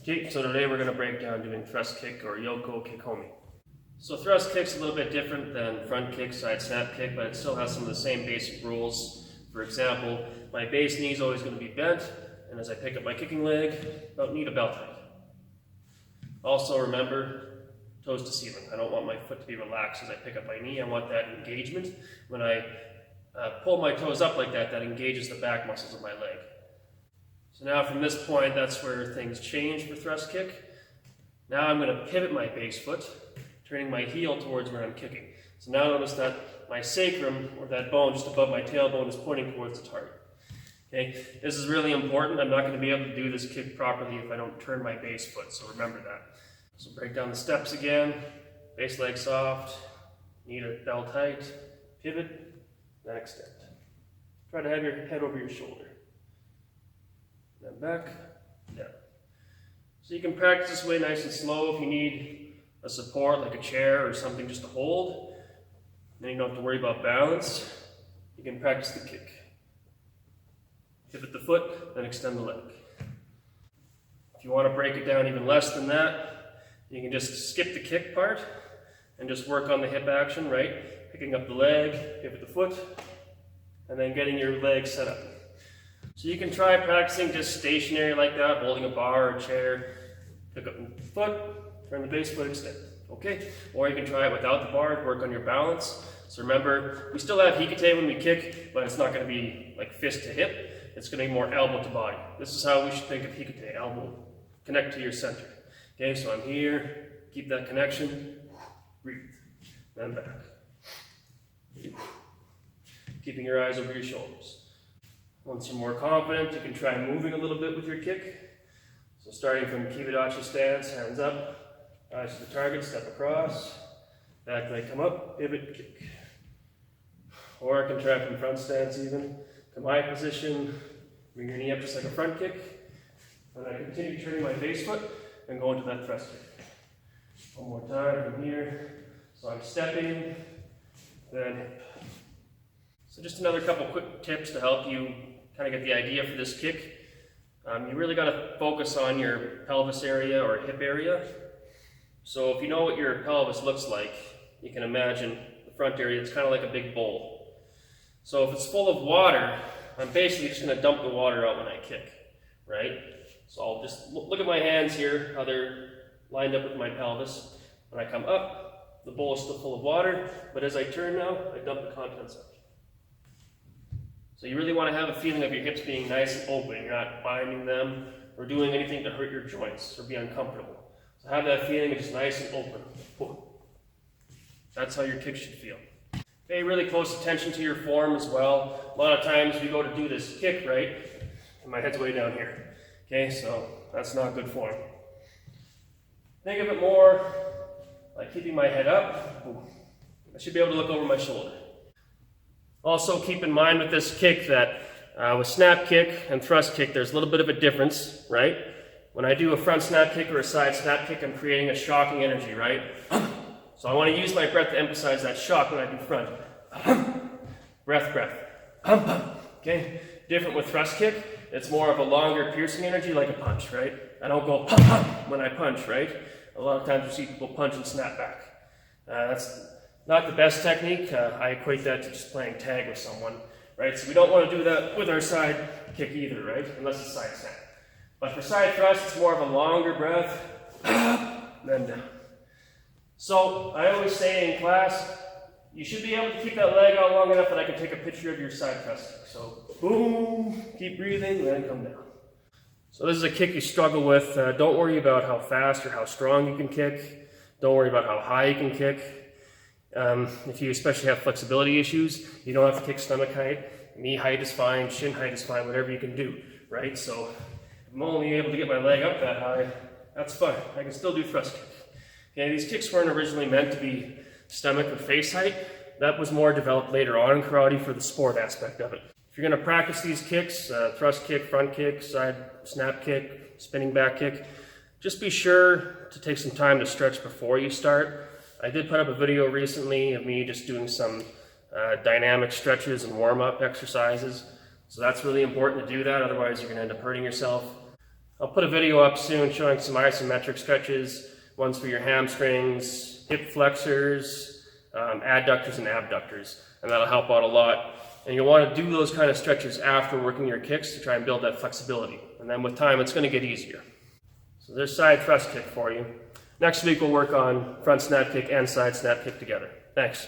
Okay, so today we're going to break down doing thrust kick or Yoko Kekomi. So thrust kick's a little bit different than front kick, side snap kick, but it still has some of the same basic rules. For example, my base knee is always going to be bent, and as I pick up my kicking leg, about knee to belt height. Also remember, toes to ceiling. I don't want my foot to be relaxed as I pick up my knee. I want that engagement. When I pull my toes up like that, that engages the back muscles of my leg. So now from this point, that's where things change for thrust kick. Now I'm going to pivot my base foot, turning my heel towards where I'm kicking. So now notice that my sacrum, or that bone just above my tailbone, is pointing towards the target. Okay, this is really important. I'm not going to be able to do this kick properly if I don't turn my base foot, so remember that. So break down the steps again, base leg soft, knee to belt height, pivot, then extend. Try to have your head over your shoulder. Then back, down. So you can practice this way nice and slow if you need a support like a chair or something just to hold. Then you don't have to worry about balance. You can practice the kick. Pivot the foot, then extend the leg. If you want to break it down even less than that, you can just skip the kick part and just work on the hip action, right? Picking up the leg, pivot the foot, and then getting your leg set up. So you can try practicing just stationary like that, holding a bar or a chair, pick up the foot, turn the base foot, extend. Okay? Or you can try it without the bar, work on your balance. So remember, we still have hikite when we kick, but it's not going to be like fist to hip. It's going to be more elbow to body. This is how we should think of hikite, elbow. Connect to your center. Okay, so I'm here, keep that connection, breathe, then back. Keeping your eyes over your shoulders. Once you're more confident, you can try moving a little bit with your kick. So starting from Kibidachi stance, hands up, eyes to the target, step across, back leg come up, pivot, kick. Or I can try from front stance even, to my position, bring your knee up just like a front kick, and I continue turning my base foot and go into that thrust kick. One more time from here. So I'm stepping, then hip. So just another couple quick tips to help you kind of get the idea for this kick. You really got to focus on your pelvis area or hip area. So if you know what your pelvis looks like, you can imagine the front area, it's kind of like a big bowl. So if it's full of water, I'm basically just going to dump the water out when I kick, right? So I'll just look at my hands here, how they're lined up with my pelvis. When I come up, the bowl is still full of water, but as I turn now, I dump the contents out. So you really want to have a feeling of your hips being nice and open. You're not binding them or doing anything to hurt your joints or be uncomfortable. So have that feeling of just nice and open. That's how your kick should feel. Pay really close attention to your form as well. A lot of times we go to do this kick, right? And my head's way down here. Okay, so that's not good form. Think of it more like keeping my head up. I should be able to look over my shoulder. Also keep in mind with this kick that with snap kick and thrust kick, there's a little bit of a difference, right? When I do a front snap kick or a side snap kick, I'm creating a shocking energy, right? So I want to use my breath to emphasize that shock when I do front. Breath. Okay? Different with thrust kick, it's more of a longer piercing energy like a punch, right? I don't go when I punch, right? A lot of times you see people punch and snap back. That's not the best technique. I equate that to just playing tag with someone, right? So we don't want to do that with our side kick either, right? Unless it's side snap. But for side thrust, it's more of a longer breath, then down. So I always say in class, you should be able to keep that leg out long enough that I can take a picture of your side thrust kick. So boom, keep breathing, then come down. So this is a kick you struggle with. Don't worry about how fast or how strong you can kick. Don't worry about how high you can kick. If you especially have flexibility issues, you don't have to kick stomach height. Knee height is fine, shin height is fine, whatever you can do, right? So if I'm only able to get my leg up that high, that's fine. I can still do thrust kick. Okay, these kicks weren't originally meant to be stomach or face height. That was more developed later on in karate for the sport aspect of it. If you're going to practice these kicks, thrust kick, front kick, side snap kick, spinning back kick, just be sure to take some time to stretch before you start. I did put up a video recently of me just doing some dynamic stretches and warm-up exercises. So that's really important to do that, otherwise you're going to end up hurting yourself. I'll put a video up soon showing some isometric stretches, ones for your hamstrings, hip flexors, adductors and abductors, and that'll help out a lot. And you'll want to do those kind of stretches after working your kicks to try and build that flexibility. And then with time, it's going to get easier. So there's side thrust kick for you. Next week, we'll work on front snap kick and side snap kick together. Thanks.